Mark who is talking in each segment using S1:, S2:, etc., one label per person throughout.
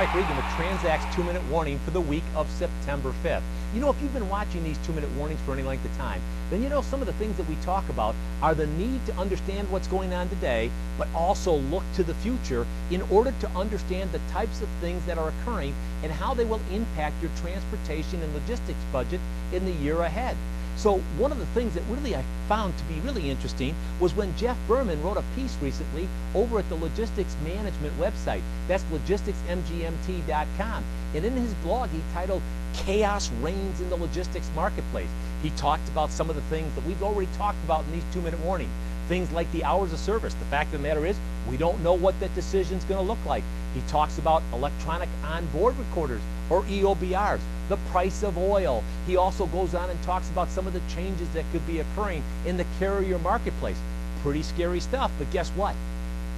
S1: Mike Regan with TranzAct's 2-minute warning for the week of September 5th. You know, if you've been watching these 2-minute warnings for any length of time, then you know some of the things that we talk about are the need to understand what's going on today, but also look to the future in order to understand the types of things that are occurring and how they will impact your transportation and logistics budget in the year ahead. So one of the things that really I found to be really interesting was when Jeff Berman wrote a piece recently over at the logistics management website. That's logisticsmgmt.com. And in his blog, he titled Chaos Reigns in the Logistics Marketplace. He talked about some of the things that we've already talked about in these 2-minute warnings. Things like the hours of service. The fact of the matter is, we don't know what that decision is going to look like. He talks about electronic onboard recorders, or EOBRs, the price of oil. He also goes on and talks about some of the changes that could be occurring in the carrier marketplace. Pretty scary stuff, but guess what?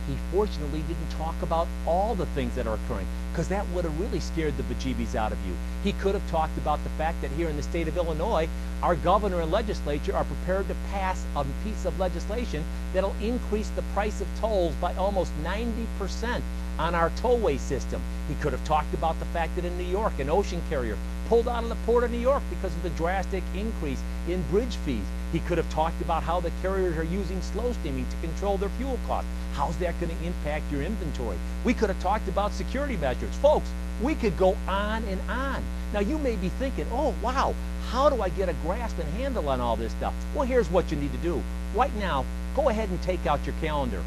S1: He fortunately didn't talk about all the things that are occurring, because that would have really scared the bejeebies out of you. He could have talked about the fact that here in the state of Illinois, our governor and legislature are prepared to pass a piece of legislation that'll increase the price of tolls by almost 90% on our tollway system. He could have talked about the fact that in New York, an ocean carrier pulled out of the port of New York because of the drastic increase in bridge fees. He could have talked about how the carriers are using slow steaming to control their fuel costs. How's that going to impact your inventory? We could have talked about security measures. Folks, we could go on and on. Now you may be thinking, oh wow, how do I get a grasp and handle on all this stuff? Well, here's what you need to do. Right now, go ahead and take out your calendar,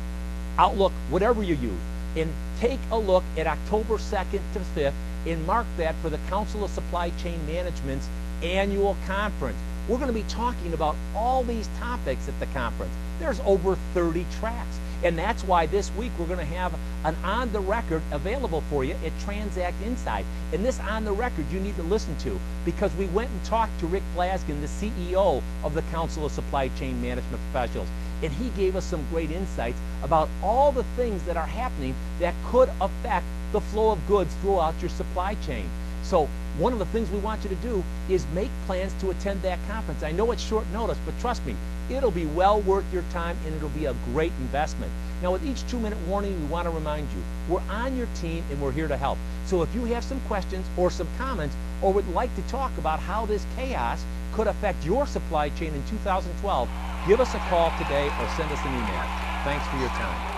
S1: Outlook, whatever you use, and take a look at October 2nd to 5th and mark that for the Council of Supply Chain Management's annual conference. We're going to be talking about all these topics at the conference. There's over 30 tracks. And that's why this week we're going to have an on the record available for you at TranzAct Inside. And this on the record you need to listen to, because we went and talked to Rick Blaskin, the CEO of the Council of Supply Chain Management Professionals. And he gave us some great insights about all the things that are happening that could affect the flow of goods throughout your supply chain. So one of the things we want you to do is make plans to attend that conference. I know it's short notice, but trust me, it'll be well worth your time and it'll be a great investment. Now with each 2-minute warning, we want to remind you, we're on your team and we're here to help. So if you have some questions or some comments or would like to talk about how this chaos could affect your supply chain in 2012, give us a call today or send us an email. Thanks for your time.